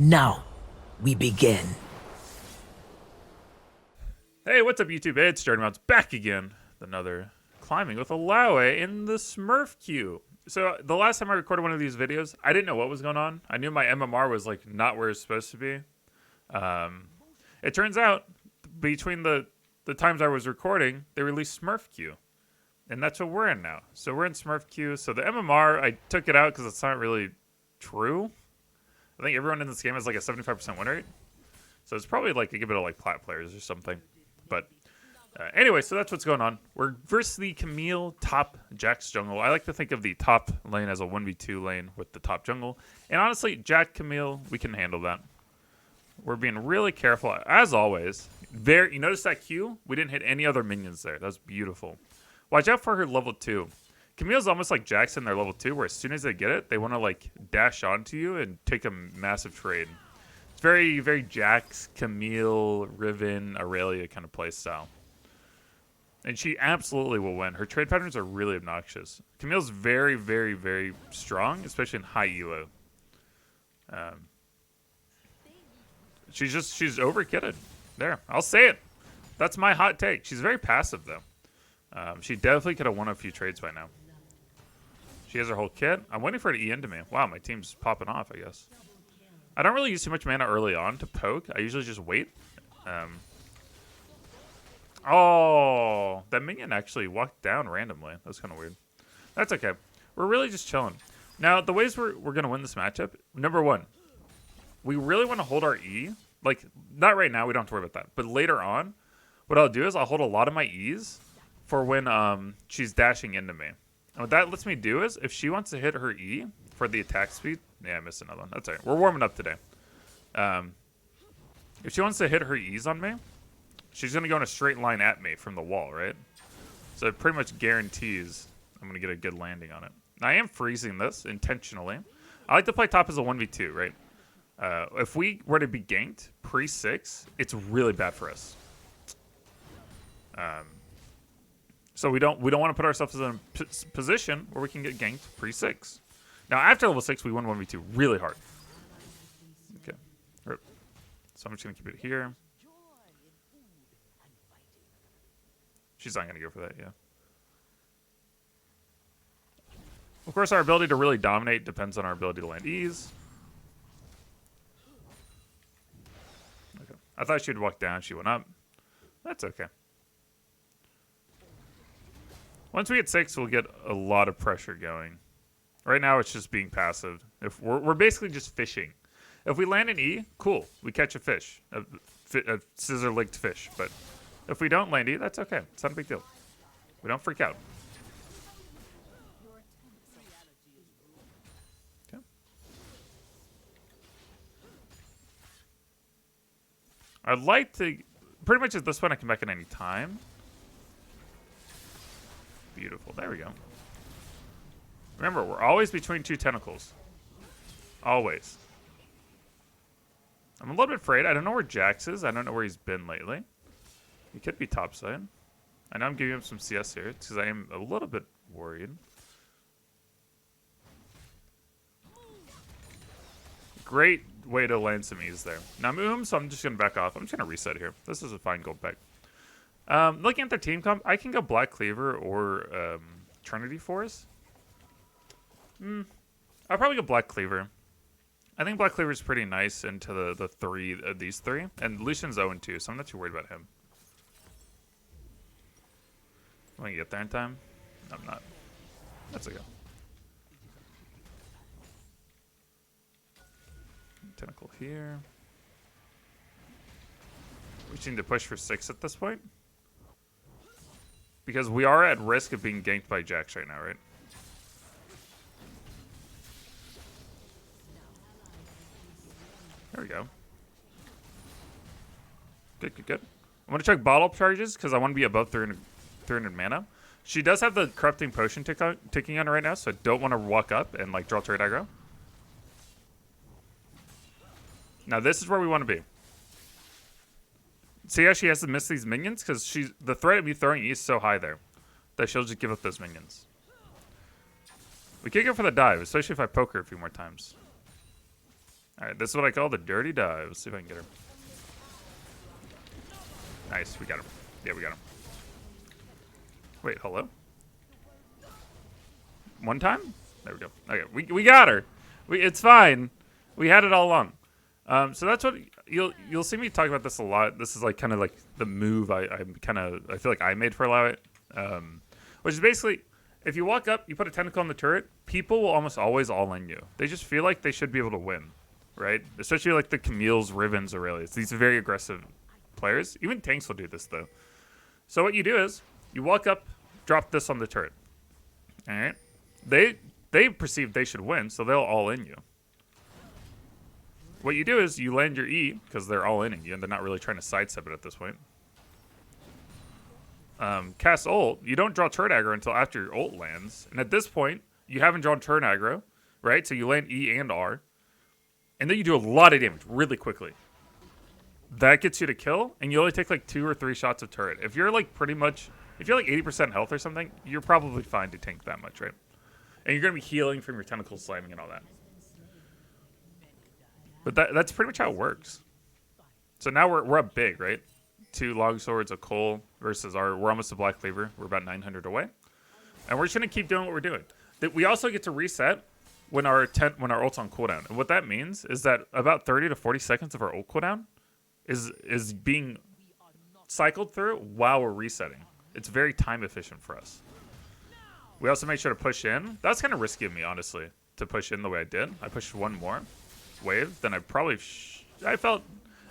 Now, we begin. Hey, what's up, YouTube? It's Jordan back again with another climbing with Illaoi in the Smurf queue. So the last time I recorded one of these videos, I didn't know what was going on. I knew my MMR was like not where it's supposed to be. It turns out between the times I was recording, they released Smurf queue, and that's what we're in now. So we're in Smurf queue. So the MMR, I took it out because it's not really true. I think everyone in this game has like a 75% win rate. So it's probably like a good bit of like plat players or something. But anyway, so that's what's going on. We're versus the Camille top Jack's jungle. I like to think of the top lane as a 1v2 lane with the top jungle. And honestly, Jack, Camille, we can handle that. We're being really careful, as always. You notice that Q? We didn't hit any other minions there. That's beautiful. Watch out for her level 2. Camille's almost like Jack's in their level 2, where as soon as they get it, they want to like dash onto you and take a massive trade. It's very, very Jax, Camille, Riven, Aurelia kind of play style. And she absolutely will win. Her trade patterns are really obnoxious. Camille's very, very, very strong, especially in high elo. She's overkitted. There, I'll say it. That's my hot take. She's very passive, though. She definitely could have won a few trades by now. She has her whole kit. I'm waiting for her to E into me. Wow, my team's popping off, I guess. I don't really use too much mana early on to poke. I usually just wait. Oh, that minion actually walked down randomly. That's kind of weird. That's okay. We're really just chilling. Now, the ways we're going to win this matchup, number one, we really want to hold our E. Like, not right now. We don't have to worry about that. But later on, what I'll do is I'll hold a lot of my E's for when she's dashing into me. And what that lets me do is, if she wants to hit her E for the attack speed... Yeah, I missed another one. That's all right. We're warming up today. If she wants to hit her E's on me, she's going to go in a straight line at me from the wall, right? So it pretty much guarantees I'm going to get a good landing on it. Now, I am freezing this intentionally. I like to play top as a 1v2, right? If we were to be ganked pre-6, it's really bad for us. So we don't want to put ourselves in a position where we can get ganked pre-6. Now, after level 6, we win 1v2 really hard. Okay. So I'm just going to keep it here. She's not going to go for that, yeah. Of course, our ability to really dominate depends on our ability to land E's. Okay. I thought she'd walk down. She went up. That's okay. Once we get 6, we'll get a lot of pressure going. Right now, it's just being passive. If we're basically just fishing. If we land an E, cool. We catch a fish. A scissor-legged fish. But if we don't land E, that's okay. It's not a big deal. We don't freak out. Okay. I'd like to... Pretty much at this point, I can back at any time. Beautiful. There we go. Remember, we're always between two tentacles. Always. I'm a little bit afraid. I don't know where Jax is. I don't know where he's been lately. He could be topside. I know I'm giving him some CS here because I am a little bit worried. Great way to land some E's there. Now I'm so I'm just going to back off. I'm just going to reset here. This is a fine gold pack. Looking at their team comp, I can go Black Cleaver or Trinity Force. I'll probably go Black Cleaver. I think Black Cleaver is pretty nice into the three of these three. And Lucian's 0-2, so I'm not too worried about him. Am I going to get there in time? No, I'm not. That's okay. Tentacle here. We just need to push for 6 at this point. Because we are at risk of being ganked by Jax right now, right? There we go. Good, good, good. I'm going to check bottle charges because I want to be above 300 mana. She does have the corrupting potion ticking on her right now, so I don't want to walk up and like draw turret aggro. Now this is where we want to be. See how she has to miss these minions? Because the threat of me throwing E is so high there that she'll just give up those minions. We could go for the dive, especially if I poke her a few more times. All right, this is what I call the dirty dive. Let's see if I can get her. Nice, we got him. Yeah, we got him. Wait, hello? One time? There we go. Okay, we got her. It's fine. We had it all along. So that's what you'll see me talk about this a lot. This is like kind of like the move I feel like I made for Illaoi, which is basically if you walk up, you put a tentacle on the turret, people will almost always all in you. They just feel like they should be able to win, right? Especially like the Camille's, Rivens, Aurelius. These are very aggressive players. Even tanks will do this though. So what you do is you walk up, drop this on the turret. All right. They perceive they should win, so they'll all in you. What you do is you land your E, because they're all in you, and they're not really trying to sidestep it at this point. Cast ult, you don't draw turret aggro until after your ult lands. And at this point, you haven't drawn turret aggro, right? So you land E and R. And then you do a lot of damage really quickly. That gets you to kill, and you only take like 2 or 3 shots of turret. If you're like if you're like 80% health or something, you're probably fine to tank that much, right? And you're going to be healing from your tentacle slamming and all that. But that's pretty much how it works. So now we're up big, right? 2 long swords, a coal versus we're almost a black cleaver. We're about 900 away. And we're just going to keep doing what we're doing. We also get to reset when our ult's on cooldown. And what that means is that about 30 to 40 seconds of our ult cooldown is being cycled through while we're resetting. It's very time efficient for us. We also make sure to push in. That's kind of risky of me, honestly, to push in the way I did. I pushed one more wave, then I probably I felt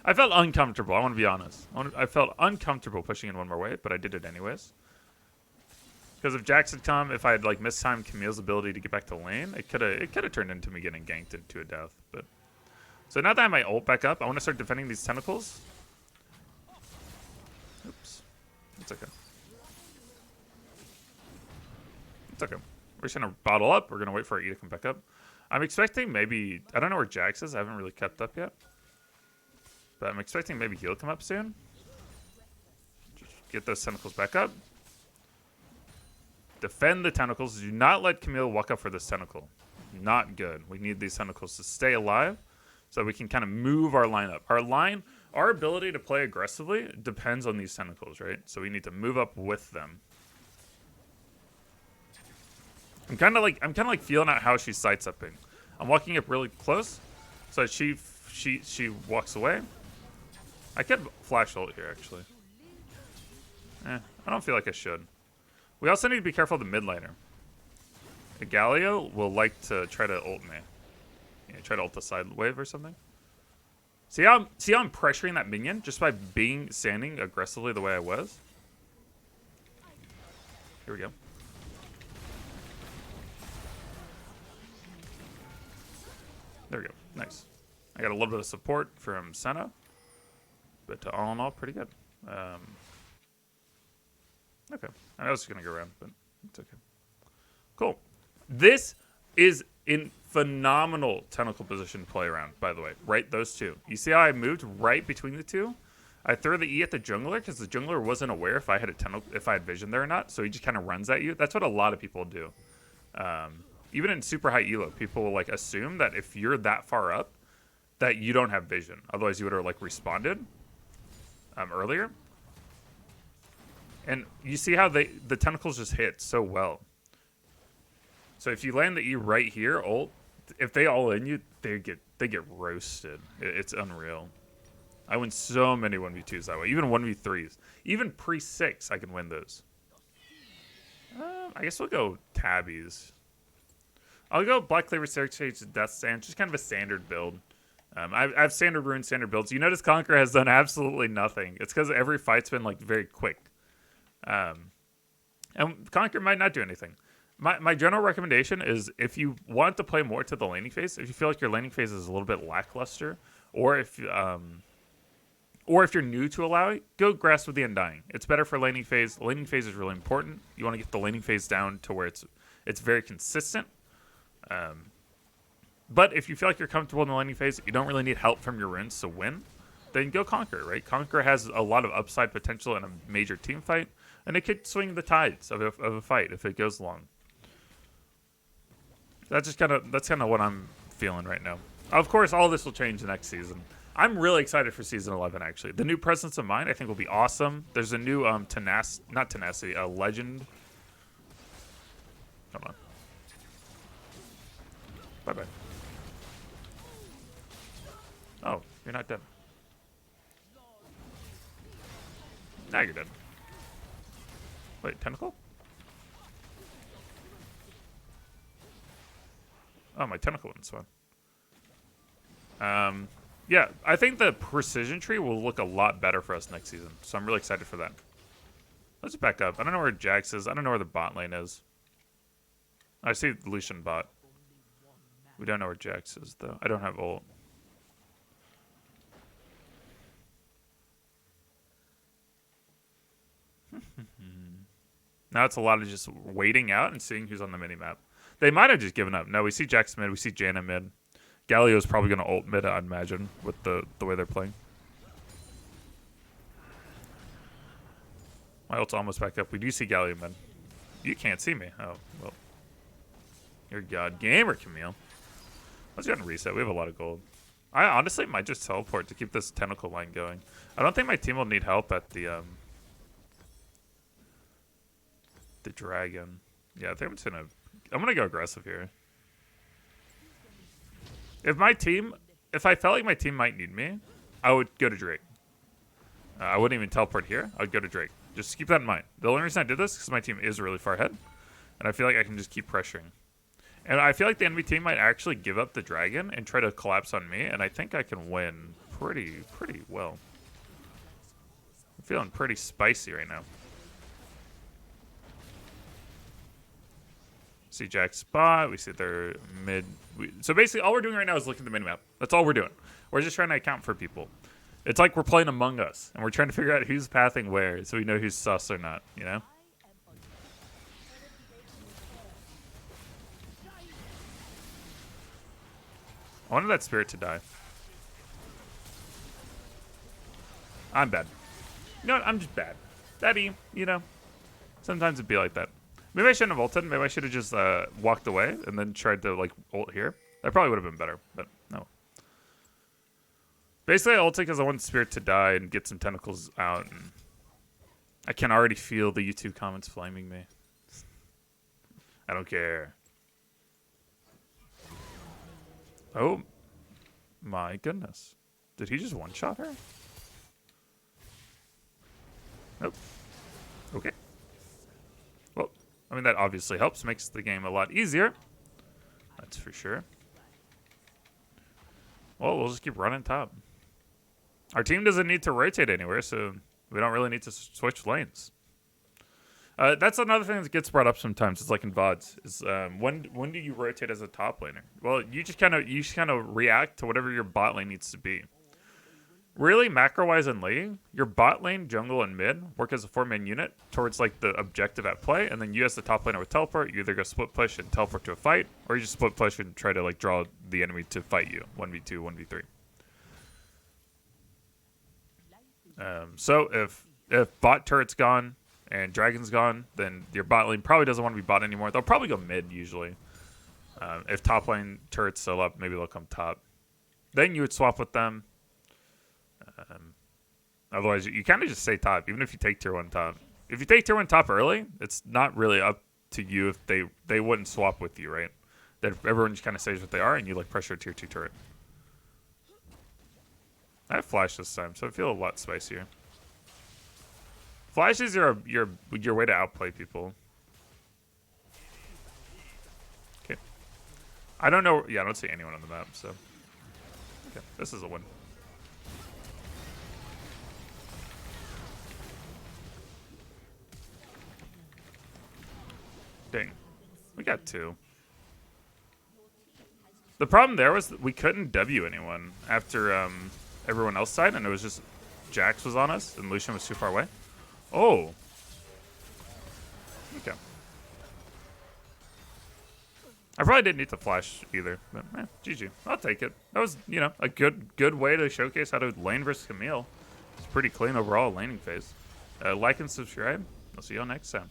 uncomfortable. I want to be honest. I felt uncomfortable pushing in one more wave, but I did it anyways. Because if Jax had come, if I had like mistimed Camille's ability to get back to lane, it could have turned into me getting ganked into a death. But so now that I have my ult back up, I want to start defending these tentacles. Oops, it's okay. It's okay. We're just gonna bottle up. We're gonna wait for our E to come back up. I'm expecting maybe, I don't know where Jax is. I haven't really kept up yet. But I'm expecting maybe he'll come up soon. Just get those tentacles back up. Defend the tentacles. Do not let Camille walk up for this tentacle. Not good. We need these tentacles to stay alive so we can kind of move our lineup. Our ability to play aggressively depends on these tentacles, right? So we need to move up with them. I'm kind of like feeling out how she's sidestepping. I'm walking up really close, so she walks away. I could flash ult here actually. I don't feel like I should. We also need to be careful of the mid laner. Galio will like to try to ult me. Yeah, try to ult the side wave or something. See how I'm pressuring that minion just by standing aggressively the way I was? Here we go. There we go. Nice. I got a little bit of support from Senna. But all in all, pretty good. Okay. I was just going to go around, but it's okay. Cool. This is in phenomenal tentacle position to play around, by the way. Right? Those two. You see how I moved right between the two? I threw the E at the jungler because the jungler wasn't aware if I had vision there or not. So he just kind of runs at you. That's what a lot of people do. Even in super high elo, people will like assume that if you're that far up, that you don't have vision. Otherwise, you would have like responded earlier. And you see how the tentacles just hit so well. So if you land the E right here, ult, if they all in you, they get roasted. It's unreal. I win so many 1v2s that way. Even 1v3s. Even pre-6, I can win those. I guess we'll go tabbies. I'll go Black Cleaver, Staircase, Death Stand. Just kind of a standard build. I have standard rune, standard builds. You notice Conqueror has done absolutely nothing. It's because every fight's been like very quick. And Conqueror might not do anything. My general recommendation is if you want to play more to the laning phase, if you feel like your laning phase is a little bit lackluster, or if you're new to Illaoi, go Grasp with the Undying. It's better for laning phase. The laning phase is really important. You want to get the laning phase down to where it's very consistent. But if you feel like you're comfortable in the laning phase, you don't really need help from your runes to win, then go Conqueror, right? Conqueror has a lot of upside potential in a major team fight, and it could swing the tides of a fight if it goes long. That's kind of what I'm feeling right now. Of course, all this will change next season. I'm really excited for season 11. Actually, the new Presence of Mind I think will be awesome. There's a new not tenacity, a legend. Come on. Bye bye. Oh, you're not dead. Now you're dead. Wait, tentacle? Oh, my tentacle wouldn't spawn. Yeah, I think the precision tree will look a lot better for us next season. So I'm really excited for that. Let's back up. I don't know where Jax is. I don't know where the bot lane is. I see Lucian bot. We don't know where Jax is, though. I don't have ult. Now it's a lot of just waiting out and seeing who's on the minimap. They might have just given up. No, we see Jax mid. We see Jaina mid. Galio's probably going to ult mid, I'd imagine, with the way they're playing. My ult's almost back up. We do see Galio mid. You can't see me. Oh, well. You're god gamer, Camille. Let's go ahead and reset. We have a lot of gold. I honestly might just teleport to keep this tentacle line going. I don't think my team will need help at the dragon. Yeah, I think I'm just gonna go aggressive here. If I felt like my team might need me, I would go to Drake. I wouldn't even teleport here. I would go to Drake. Just keep that in mind. The only reason I did this is because my team is really far ahead, and I feel like I can just keep pressuring. And I feel like the enemy team might actually give up the dragon and try to collapse on me, and I think I can win pretty well. I'm feeling pretty spicy right now. See Jack's spot. We see their mid. So basically, all we're doing right now is looking at the minimap. That's all we're doing. We're just trying to account for people. It's like we're playing Among Us, and we're trying to figure out who's pathing where, so we know who's sus or not. You know. I wanted that spirit to die. I'm bad. You know what? I'm just bad. Daddy, you know. Sometimes it'd be like that. Maybe I shouldn't have ulted. Maybe I should have just walked away and then tried to like ult here. That probably would have been better, but no. Basically, I ulted because I want the spirit to die and get some tentacles out. And I can already feel the YouTube comments flaming me. I don't care. Oh my goodness. Did he just one-shot her? Nope. Okay. Well, I mean, that obviously helps. Makes the game a lot easier. That's for sure. Well, we'll just keep running top. Our team doesn't need to rotate anywhere, so we don't really need to switch lanes. That's another thing that gets brought up sometimes. It's like in VODs. Is when do you rotate as a top laner? Well, you just kind of react to whatever your bot lane needs to be. Really, macro-wise in League, your bot lane, jungle, and mid work as a 4-man unit towards like the objective at play, and then you as the top laner with teleport, you either go split push and teleport to a fight, or you just split push and try to like draw the enemy to fight you, 1v2, 1v3. So if bot turret's gone and dragon's gone, then your bot lane probably doesn't want to be bot anymore. They'll probably go mid usually. If top lane turret's still up, maybe they'll come top. Then you would swap with them. Otherwise, you kind of just stay top, even if you take tier 1 top. If you take tier 1 top early, it's not really up to you if they wouldn't swap with you, right? That everyone just kind of stays what they are, and you like pressure tier 2 turret. I have flash this time, so I feel a lot spicier. Flash is your way to outplay people. Okay. I don't know. Yeah, I don't see anyone on the map, so. Okay, this is a win. Dang. We got 2. The problem there was that we couldn't W anyone after everyone else died, and it was just Jax was on us, and Lucian was too far away. Oh. Okay. I probably didn't need to flash either, but GG. I'll take it. That was, you know, a good way to showcase how to lane versus Camille. It's pretty clean overall laning phase. Like and subscribe. I'll see y'all next time.